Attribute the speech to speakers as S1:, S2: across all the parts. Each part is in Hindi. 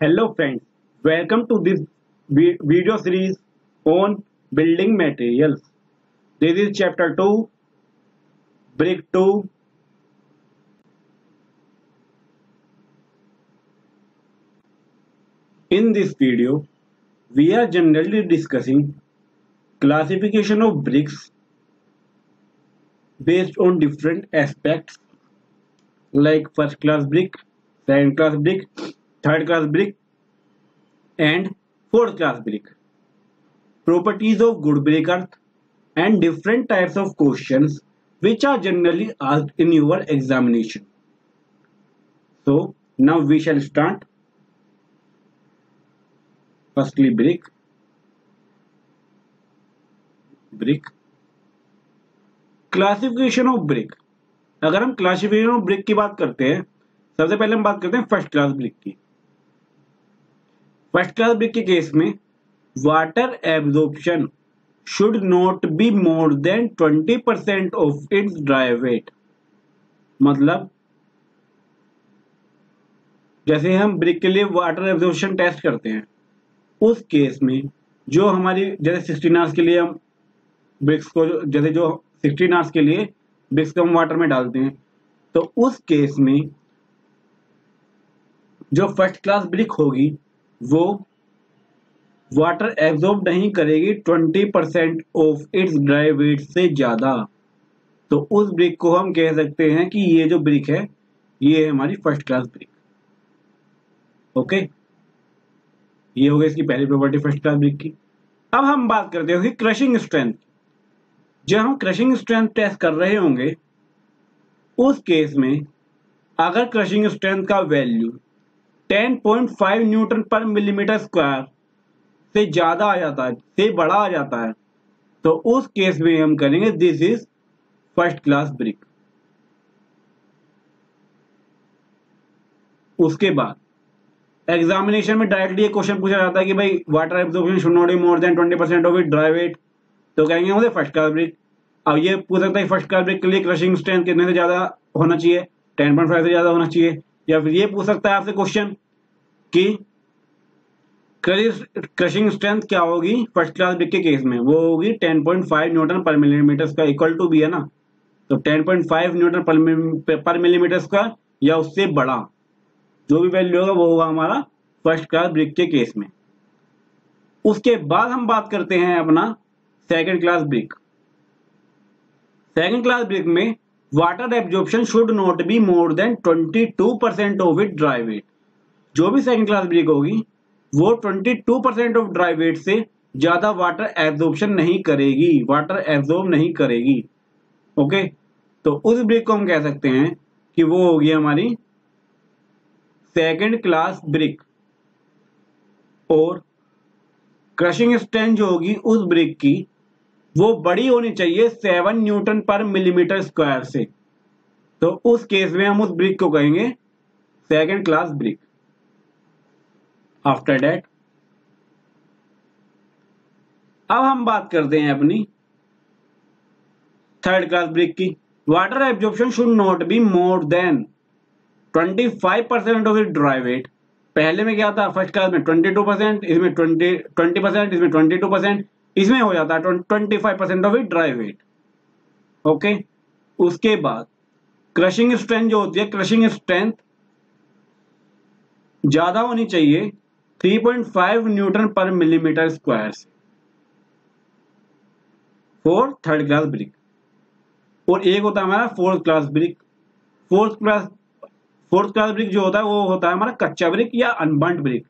S1: Hello friends, welcome to this video series on building materials. This is chapter 2, brick 2. In this video, we are generally discussing classification of bricks based on different aspects like first class brick, second class brick, third class brick and fourth class brick. Properties of good brick earth and different types of questions which are generally asked in your examination. So now we shall start. Firstly brick. Classification of brick. अगर हम क्लासिफिकेशन ऑफ ब्रिक की बात करते हैं, सबसे पहले हम बात करते हैं फर्स्ट क्लास ब्रिक की. फर्स्ट क्लास ब्रिक के केस में water absorption should not be more than 20% of its dry weight. मतलब जैसे हम ब्रिक के लिए वाटर एब्जॉर्प्शन टेस्ट करते हैं, उस केस में जो हमारी जैसे 16 आवर्स के लिए हम ब्रिक्स को जैसे जो 16 आवर्स के लिए ब्रिक्स को हम वाटर में डालते हैं, तो उस केस में जो फर्स्ट क्लास ब्रिक होगी वो वाटर एब्जॉर्ब नहीं करेगी 20% ऑफ इट्स ड्राई वेट से ज्यादा. तो उस ब्रिक को हम कह सकते हैं कि ये जो ब्रिक है ये है हमारी फर्स्ट क्लास ब्रिक. ओके, ये हो गई इसकी पहली प्रॉपर्टी फर्स्ट क्लास ब्रिक की. अब हम बात करते हैं कि क्रशिंग स्ट्रेंथ. जब हम क्रशिंग स्ट्रेंथ टेस्ट कर रहे होंगे, उस केस में अगर क्रशिंग स्ट्रेंथ का वैल्यू 10.5 न्यूटन पर मिलीमीटर स्क्वायर से ज्यादा आ जाता है, से बड़ा आ जाता है, तो उस केस में हम करेंगे this is first class brick. उसके बाद एग्जामिनेशन में डायरेक्टली ये क्वेश्चन पूछा जाता है कि भाई water absorption should not be more than 20% of it dry weight, तो कहेंगे मुझे फर्स्ट क्लास ब्रिक. अब ये पूछ सकता है फर्स्ट क्लास ब्रिक के लिए क्रशिंग स्ट्रेंथ कितने से ज्यादा होना चाहिए, 10.5 से ज्यादा होना चाहिए. या फिर ये पूछ सकता है आपसे क्वेश्चन कि क्रशिंग स्ट्रेंथ क्या होगी फर्स्ट क्लास ब्रिक के केस में, वो होगी 10.5 न्यूटन पर मिलीमीटर स्क्वायर, इक्वल टू भी है ना, तो 10.5 न्यूटन पर मिलीमीटर स्क्वायर या उससे बड़ा जो भी वैल्यू होगा वो होगा हमारा फर्स्ट क्लास ब्रिक के केस में. उसके बाद हम बात करते हैं अपना second class brick. Second class brick में water absorption should not be more than 22% of it dry weight. जो भी सेकंड क्लास ब्रिक होगी वो 22% ऑफ ड्राई वेट से ज्यादा वाटर एब्जॉर्प्शन नहीं करेगी, वाटर एब्जॉर्ब नहीं करेगी. ओके, तो उस ब्रिक को हम कह सकते हैं कि वो होगी हमारी सेकंड क्लास ब्रिक. और क्रशिंग स्ट्रेंथ जो होगी उस ब्रिक की वो बड़ी होनी चाहिए 7 न्यूटन पर मिलीमीटर स्क्वायर से, तो उस केस में हम उस ब्रिक को कहेंगे second class brick. After that अब हम बात करते हैं अपनी थर्ड क्लास ब्रिक की. Water absorption should not be more than 25% of it dry weight. पहले में क्या था फर्स्ट क्लास में 22%, इसमें 20%, इसमें 22%, इसमें हो जाता है 25% of it dry weight. Okay, उसके बाद क्रशिंग स्ट्रेंथ जो होती है, क्रशिंग स्ट्रेंथ ज्यादा होनी चाहिए 3.5 न्यूटन पर मिलीमीटर स्क्वायर से फॉर थर्ड क्लास ब्रिक. और एक होता है हमारा fourth class brick. Fourth class brick जो होता है वो होता है हमारा कच्चा ब्रिक या अनबर्न्ड ब्रिक,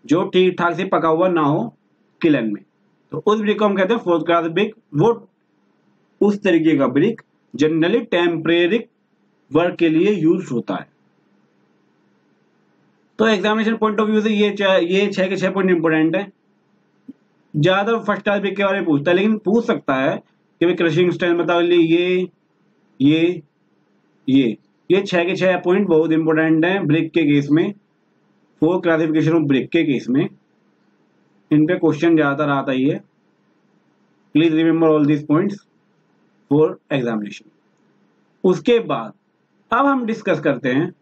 S1: जो ठीक ठाक से पका हुआ ना हो किलन में, तो उस ब्रिक को हम कहते हैं फोर्थ क्लास ब्रिक. वो उस तरीके का ब्रिक जनरली टेम्परेरी वर्क के लिए यूज होता है. तो एग्जामिनेशन पॉइंट ऑफ व्यू से ये 6 के 6 पॉइंट इंपोर्टेंट है. ज्यादा फर्स्ट क्लास ब्रिक के बारे में पूछता है, लेकिन पूछ सकता है कि भाई क्रशिंग स्ट्रेंथ बता लीजिए, ये 6 के 6 पॉइंट बहुत इंपोर्टेंट है ब्रिक के केस में. फोर क्लासिफिकेशन ऑफ ब्रिक के केस में इन पे क्वेश्चन ज्यादातर आता ही है. Please remember all these points for examination. उसके बाद अब हम डिस्कस करते हैं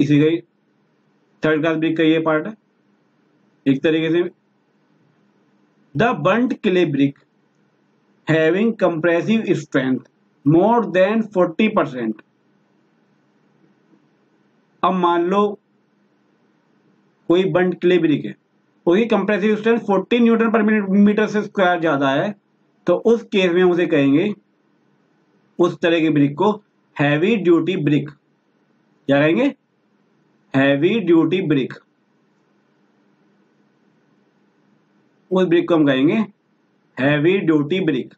S1: इसी थर्ड क्लास ब्रिक का ये पार्ट है। एक तरीके से the burnt clay brick having compressive strength more than 40%। अब मान लो कोई बंट क्ले ब्रिक है, उसकी कंप्रेसिव स्ट्रेंथ 40 न्यूटन पर मीटर से स्क्वायर ज्यादा है, तो उस केस में उसे कहेंगे, उस तरह के ब्रिक को हैवी ड्यूटी ब्रिक। क्या कहेंगे? Heavy duty brick. उस ब्रिक को हम कहेंगे heavy duty brick.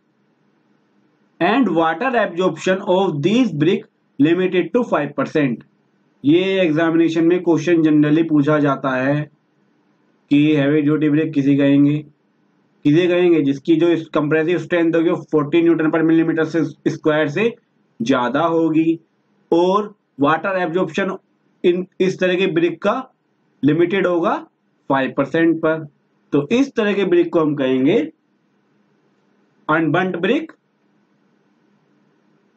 S1: And water absorption of this brick limited to 5%। ये एग्जामिनेशन में क्वेश्चन जनरली पूछा जाता है कि हैवी ड्यूटी ब्रिक किसे कहेंगे जिसकी जो कंप्रेसिव स्ट्रेंथ होगी वो 40 न्यूटन पर मिलीमीटर से स्क्वायर से ज्यादा होगी, और वाटर एब्जॉर्प्शन इन इस तरह के ब्रिक का लिमिटेड होगा 5% पर। तो इस तरह के ब्रिक को हम कहेंगे अनबंट ब्रिक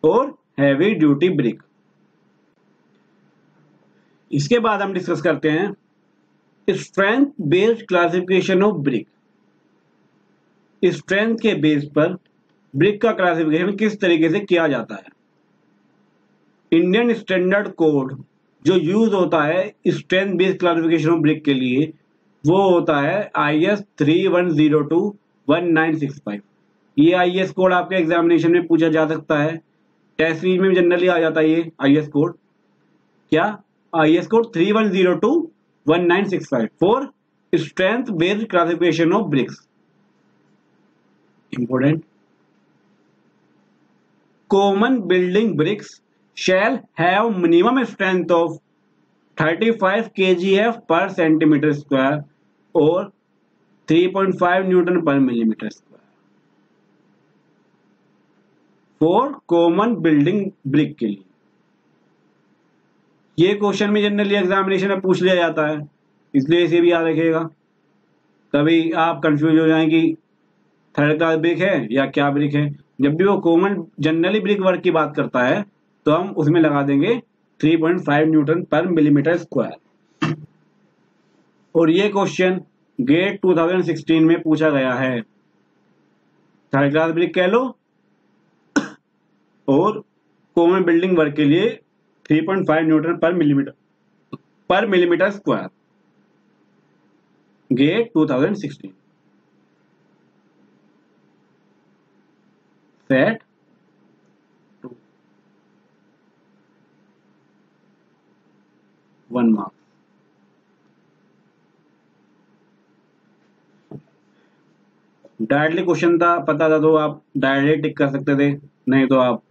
S1: और हैवी ड्यूटी ब्रिक। इसके बाद हम डिस्कस करते हैं strength based classification of brick. Strength के बेस पर ब्रिक का क्लासिफिकेशन किस तरीके से किया जाता है। इंडियन स्टैंडर्ड कोड जो यूज होता है strength based classification of brick के लिए वो होता है IS 3102-1965। ये IS कोड आपके एग्जामिनेशन में पूछा जा सकता है, टेस्ट सीरीज में जनरली आ जाता है ये IS कोड। क्या? IS code 3102-1965 for strength based classification of BRICS. Important. Common building bricks shall have minimum strength of 35 kgf per centimeter square or 3.5 Newton per millimeter square. For common building brick के लिए ये क्वेश्चन में जनरली एग्जामिनेशन में पूछ लिया जाता है, इसलिए इसे भी याद रखिएगा। कभी आप कंफ्यूज हो जाएं कि थर्ड क्लास ब्रिक है या क्या ब्रिक है। जब भी वो कॉमन जनरली ब्रिक वर्क की बात करता है तो हम उसमें लगा देंगे 3.5 न्यूटन पर मिलीमीटर स्क्वायर। और ये क्वेश्चन गेट 2016 में पूछा गया है। थर्ड क्लास ब्रिक कह लो और कॉमन बिल्डिंग वर्क के लिए 3.5 न्यूटन पर millimetre square, gate 2016। Set 1 marks. Directly question था, पता था तो आप डायरेक्ट टिक कर सकते थे, नहीं तो आप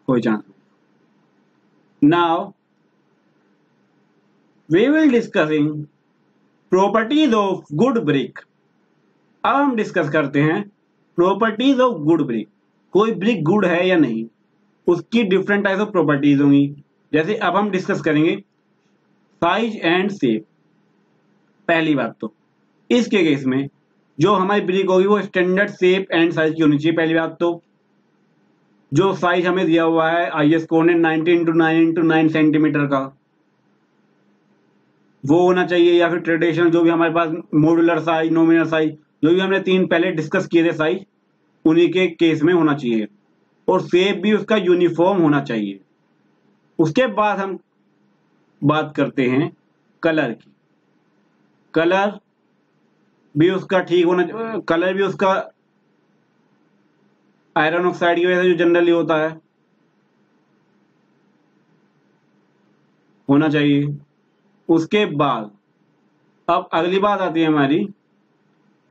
S1: कोई चांस नहीं। Now we will discussing properties of good brick. अब हम डिस्कस करते हैं प्रॉपर्टीज ऑफ गुड ब्रिक। कोई ब्रिक गुड है या नहीं, उसकी डिफरेंट टाइप्स ऑफ प्रॉपर्टीज होंगी। जैसे अब हम डिस्कस करेंगे साइज एंड शेप। पहली बात तो इसके केस में जो हमारी ब्रिक होगी वो स्टैंडर्ड शेप एंड साइज की होनी चाहिए। पहली बात तो जो साइज हमें दिया हुआ है IS कोड ने 19x9x9 सेंटीमीटर का, वो होना चाहिए, या फिर ट्रेडिशनल जो भी हमारे पास मॉड्यूलर साइज, नॉमिनल साइज, जो भी हमने 3 पहले डिस्कस किए थे साइज, उन्हीं के केस में होना चाहिए। और शेप भी उसका यूनिफॉर्म होना चाहिए। उसके बाद हम बात करते हैं कलर की। कलर भी उसका ठीक होना, कलर भी उसका आयरन ऑक्साइड की वजह से जो जनरली होता है होना चाहिए। उसके बाद अब अगली बात आती है हमारी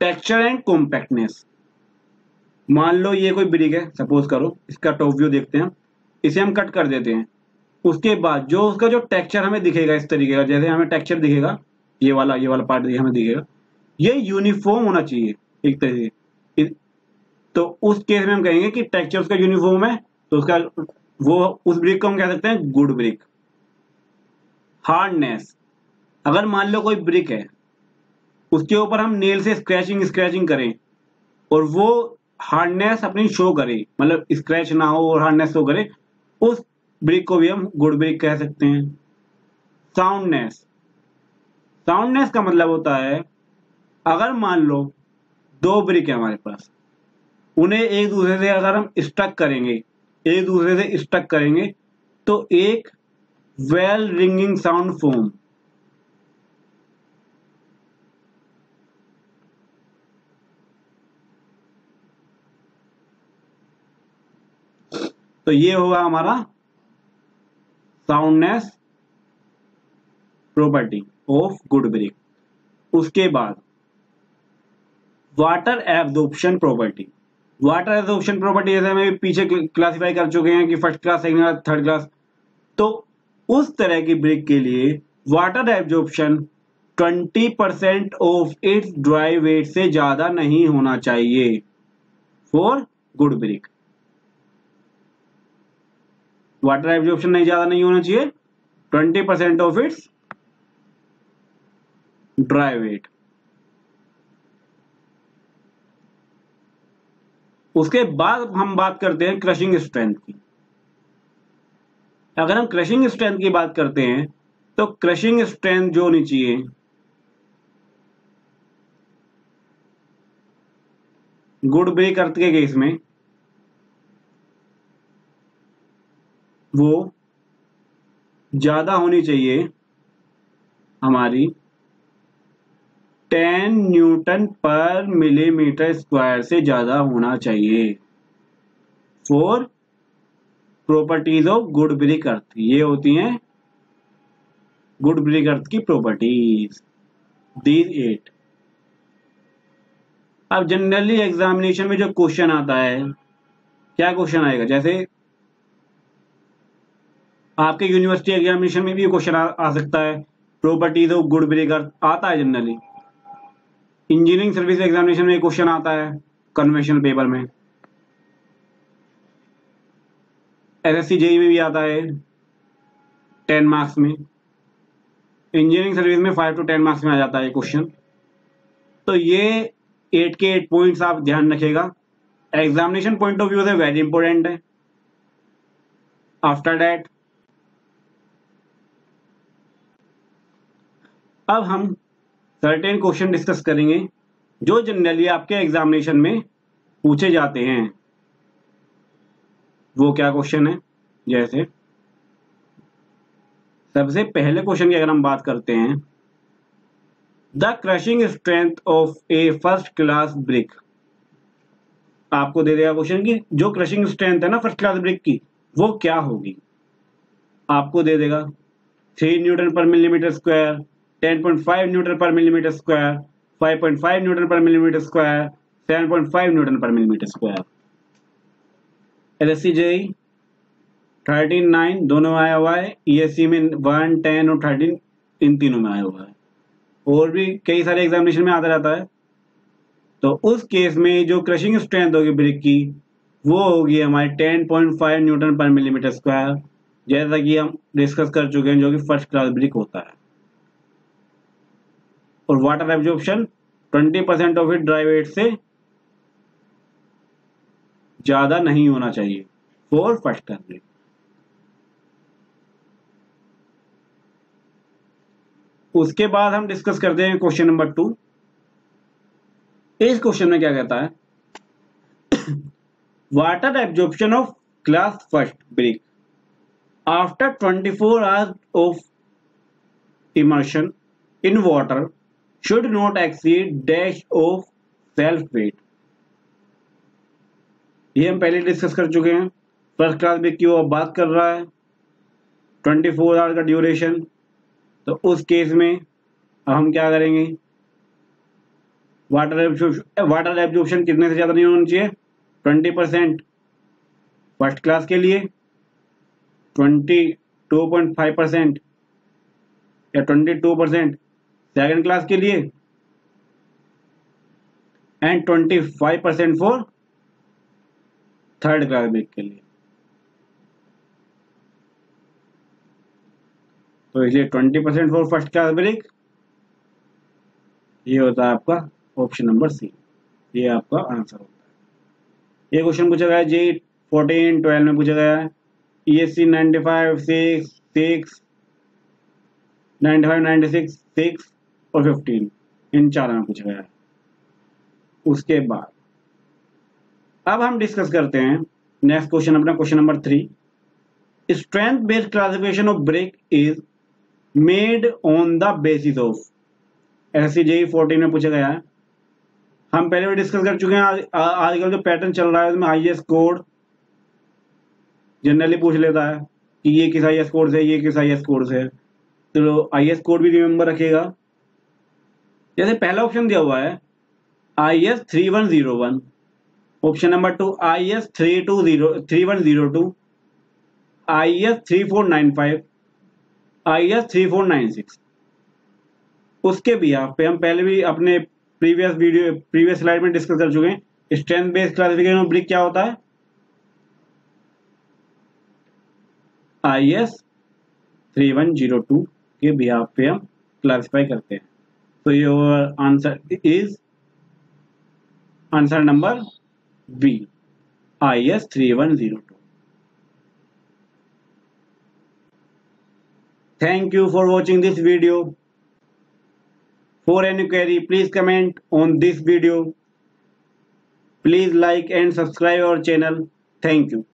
S1: टेक्सचर एंड कॉम्पैक्टनेस। मान लो ये कोई ब्रिक है, सपोज करो, इसका टॉप व्यू देखते हैं, इसे हम कट कर देते हैं। उसके बाद जो उसका जो टेक्सचर हमें दिखेगा इस तरीके का, जैसे हमें टेक्सचर दिखेगा ये वाला पार्ट हमें दिखेगा, ये यूनिफॉर्म होना चाहिए एक तरीके से। तो उस केस में हम कहेंगे कि टेक्सचर उसका यूनिफॉर्म है, तो उसका वो उस ब्रिक को हम कह सकते हैं गुड ब्रिक। हार्डनेस, अगर मान लो कोई ब्रिक है उसके ऊपर हम नेल से स्क्रैचिंग करें और वो हार्डनेस अपनी शो करे, मतलब स्क्रैच ना हो और हार्डनेस शो करे, उस ब्रिक को भी हम गुड ब्रिक कह सकते हैं। साउंडनेस, साउंडनेस का मतलब होता है अगर मान लो दो ब्रिक है हमारे पास, उन्हें एक दूसरे से अगर हम स्टक करेंगे, एक दूसरे से स्टक करेंगे तो एक वेल रिंगिंग साउंड फॉर्म। तो ये होगा हमारा soundness property of good brick. उसके बाद water absorption property. Water absorption property जैसे हम पीछे क्लासिफाई कर चुके हैं कि first class, second class, third class. तो उस तरह की ब्रिक के लिए water absorption 20% of its dry weight से ज्यादा नहीं होना चाहिए for good brick. Water absorption नहीं होना चाहिए 20% ऑफ इट्स ड्राई वेट। उसके बाद हम बात करते हैं क्रशिंग स्ट्रेंथ की। अगर हम क्रशिंग स्ट्रेंथ की बात करते हैं तो क्रशिंग स्ट्रेंथ जो होनी चाहिए गुड ब्रिक अर्थ के केस में वो ज्यादा होनी चाहिए हमारी 10 न्यूटन पर मिलीमीटर स्क्वायर से ज्यादा होना चाहिए for properties of good brick earth. ये होती हैं गुड ब्रिक अर्थ की प्रॉपर्टीज, दीज 8। अब जनरली एग्जामिनेशन में जो क्वेश्चन आता है, क्या क्वेश्चन आएगा, जैसे आपके यूनिवर्सिटी एग्जामिनेशन में भी क्वेश्चन आ सकता है प्रॉपर्टीज ऑफ गुड ब्रिक अर्थ, आता है जनरली। इंजीनियरिंग सर्विस एग्जामिनेशन में क्वेश्चन आता है कन्वेंशनल पेपर में, एसएससी जेईई में भी आता है 10 मार्क्स में, इंजीनियरिंग सर्विस में 5 to 10 मार्क्स में आ जाता है क्वेश्चन। तो ये 8 के 8 पॉइंट्स आप ध्यान रखेगा, एग्जामिनेशन पॉइंट ऑफ व्यू से वेरी इंपॉर्टेंट है। आफ्टर दैट अब हम सर्टेन क्वेश्चन डिस्कस करेंगे जो जनरली आपके एग्जामिनेशन में पूछे जाते हैं। वो क्या क्वेश्चन है, जैसे सबसे पहले क्वेश्चन की अगर हम बात करते हैं, the crushing strength of A first class brick. आपको दे देगा क्वेश्चन की जो क्रशिंग स्ट्रेंथ है ना फर्स्ट क्लास ब्रिक की वो क्या होगी। आपको दे देगा 3 न्यूटन पर मिलीमीटर स्क्वायर, 10.5 न्यूटन पर मिलीमीटर स्क्वायर, 5.5 न्यूटन पर मिलीमीटर स्क्वायर, 7.5 न्यूटन पर मिलीमीटर स्क्वायर। एलएससी जेई 13, 9 दोनों में आया हुआ है, ईएससी में 1, 10 और 13 इन तीनों में आया हुआ है, और भी कई सारे एग्जामिनेशन में आता रहता है। तो उस केस में जो क्रशिंग स्ट्रेंथ होगी ब्रिक की वो होगी हमारी 10.5 न्यूटन पर मिलीमीटर स्क्वायर, जैसा कि हम डिस्कस कर चुके हैं, जो कि फर्स्ट क्लास ब्रिक होता है। और water absorption 20% of it dry weight से ज्यादा नहीं होना चाहिए फॉर फर्स्ट क्लास ब्रिक। उसके बाद हम डिस्कस करते हैं क्वेश्चन नंबर 2। इस क्वेश्चन में क्या कहता है, water absorption of class first brick after 24 hours of immersion in water should not exceed dash of self weight। ये हम पहले डिस्कस कर चुके हैं। फर्स्ट क्लास ब्रिक की वो बात कर रहा है 24 आवर का ड्यूरेशन। तो उस केस में अब हम क्या करेंगे, वाटर एब्जॉर्प्शन कितने से ज्यादा नहीं होना चाहिए, 20% फर्स्ट क्लास के लिए, 22.5% या 22% सेकंड क्लास के लिए, and 25% for third class brick के लिए। तो इसलिए 20% फॉर फर्स्ट क्लास ब्रिक, ये होता है आपका ऑप्शन नंबर सी, ये आपका आंसर होता है। ये क्वेश्चन पूछा गया है जी 14, 12 में पूछा गया है, ESC 95, 6, 95, 96, 6 और 15, इन चारों में पूछा गया है। उसके बाद अब हम डिस्कस करते हैं नेक्स्ट क्वेश्चन, अपना question number 3। Strength based classification of brick is made on the basis of, ऐसे जेई 14 में पूछा गया है। हम पहले भी डिस्कस कर चुके हैं। आजकल जो पैटर्न चल रहा है उसमें आईएस कोड जनरली पूछ लेता है कि ये किस आईएस कोड से, ये किस आईएस कोड से है, तो आईएस कोड भी रिमेंबर रखेगा। जैसे पहला ऑप्शन दिया हुआ है IS 3101, option number 2 IS 3102, IS 3495, IS 3496। उसके बिहाफ पे हम पहले भी अपने प्रीवियस स्लाइड में डिस्कस कर चुके हैं। Strength based classification of brick क्या होता है, IS 3102 के बिहाफ पे हम क्लासिफाई करते हैं। तो your answer is answer number b, IS 3102। Thank you for watching this video. For any query, please comment on this video. Please like and subscribe our channel. Thank you.